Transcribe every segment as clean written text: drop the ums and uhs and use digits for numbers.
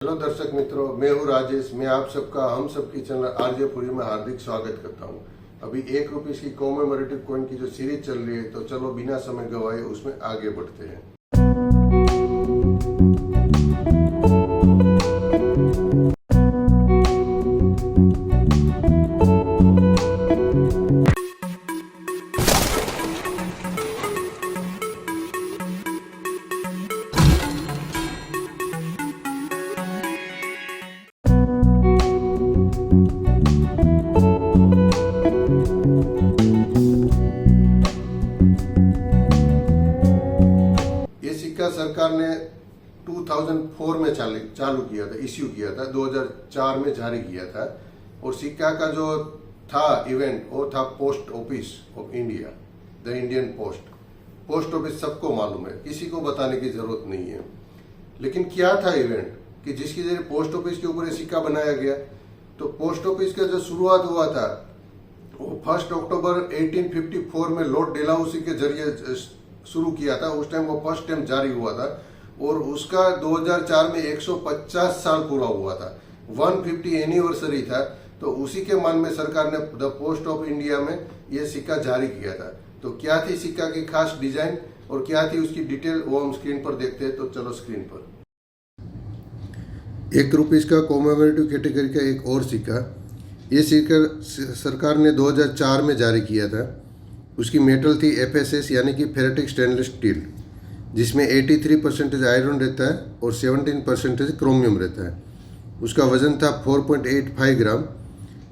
Hello दर्शक मित्रों, मैं हूं राजेश। मैं आप सबका हम सबकी चैनल आरजे पुरी में हार्दिक स्वागत करता हूं। अभी ₹1 की कॉमेमोरेटिव कॉइन की जो सीरीज चल रही है, तो चलो बिना समय गवाए उसमें आगे बढ़ते हैं। ये सिक्का सरकार ने 2004 में चालू किया था, इश्यू किया था, 2004 में जारी किया था। और सिक्का का जो था इवेंट, वो था post office of India, the Indian post office सबको मालूम है, किसी को बताने की जरूरत नहीं है। लेकिन क्या था इवेंट कि जिसकी जरिए पोस्ट ऑफिस के ऊपर सिक्का बनाया गया। तो पोस्ट ऑफिस का जो शुरुआत हुआ था वो 1 अक्टूबर 1854 में लॉर्ड डेलहाउसी के जरिए शुरू किया था। उस टाइम वो फर्स्ट टाइम जारी हुआ था और उसका 2004 में 150 साल पूरा हुआ था, 150 एनिवर्सरी था। तो उसी के मान में सरकार ने द पोस्ट ऑफ इंडिया में ये सिक्का जारी किया था। तो क्या थी सिक्का की खास डिजाइन और क्या थी उसकी डिटेल, वो हम स्क्रीन पर देखते हैं। तो चलो स्क्रीन पर ₹1 का कॉमेमोरेटिव कैटेगरी का एक और सिक्का, ये सिक्का सरकार ने 2004 में जारी किया था। उसकी मेटल थी FSS यानी कि फेरेटिक स्टेनलेस स्टील, जिसमें 83% आयरन रहता है और 17% क्रोमियम रहता है। उसका वजन था 4.85 ग्राम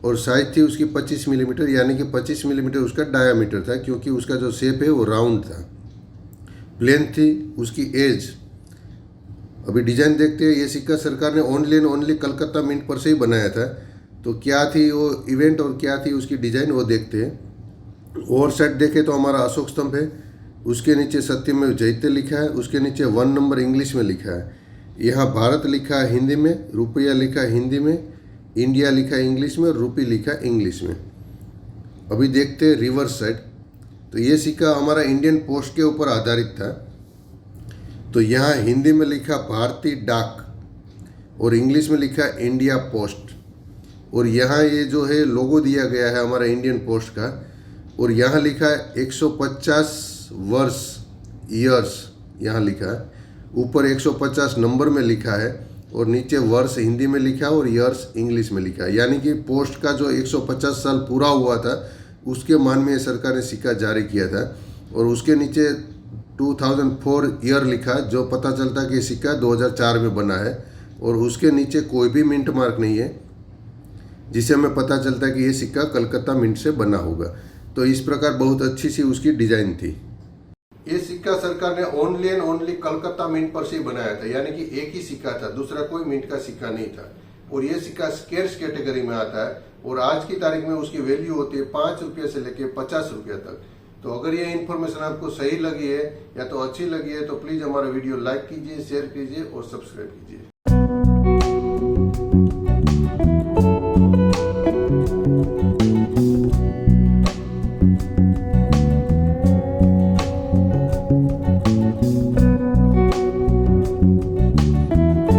और साइज थी उसकी 25 मिलीमीटर, यानी कि 25 मिलीमीटर उसका डायामीटर था, क्योंकि उसका जो शेप है वो राउंड था। प्लेन थी उसकी एज। अभी डिजाइन देखते हैं। ये सिक्का सरकार ने ओनली कलकत्ता मिंट पर से ही बनाया था। तो क्या थी वो इवेंट और क्या थी उसकी डिजाइन, वो देखते हैं। ओवर साइड देखें तो हमारा अशोक स्तंभ है, उसके नीचे सत्यमेव जयते लिखा है, उसके नीचे 1 नंबर इंग्लिश में लिखा है। यहाँ भारत लिखा है हिंदी में, रुपया लिखा है हिंदी में, इंडिया लिखा है इंग्लिश में और रुपी लिखा है इंग्लिश में। अभी देखते हैं रिवर्स साइड। तो ये सिक्का हमारा इंडियन पोस्ट के ऊपर आधारित था। तो यहाँ हिंदी में लिखा भारतीय डाक और इंग्लिश में लिखा इंडिया पोस्ट। और यहाँ ये जो है लोगो दिया गया है हमारा इंडियन पोस्ट का। और यहाँ लिखा है 150 वर्ष, ईयर्स यहाँ लिखा है। ऊपर 150 नंबर में लिखा है और नीचे वर्ष हिंदी में लिखा है और ईयर्स इंग्लिश में लिखा है। यानी कि पोस्ट का जो 150 साल पूरा हुआ था उसके मान में सरकार ने सिक्का जारी किया था। और उसके नीचे 2004 ईयर लिखा है, जो पता चलता है कि सिक्का 2004 में बना है। और उसके नीचे कोई भी मिंट मार्क नहीं है, जिससे हमें पता चलता है कि ये सिक्का कलकत्ता मिंट से बना होगा। तो इस प्रकार बहुत अच्छी सी उसकी डिजाइन थी। ये सिक्का सरकार ने ओनली कलकत्ता मिंट पर से ही बनाया था, यानी कि एक ही सिक्का था, दूसरा कोई मिंट का सिक्का नहीं था। और ये सिक्का स्केर्स कैटेगरी में आता है और आज की तारीख में उसकी वैल्यू होती है ₹5 से लेकर ₹50 तक। तो अगर ये इन्फॉर्मेशन आपको सही लगी है या तो अच्छी लगी है, तो प्लीज हमारा वीडियो लाइक कीजिए, शेयर कीजिए और सब्सक्राइब कीजिए।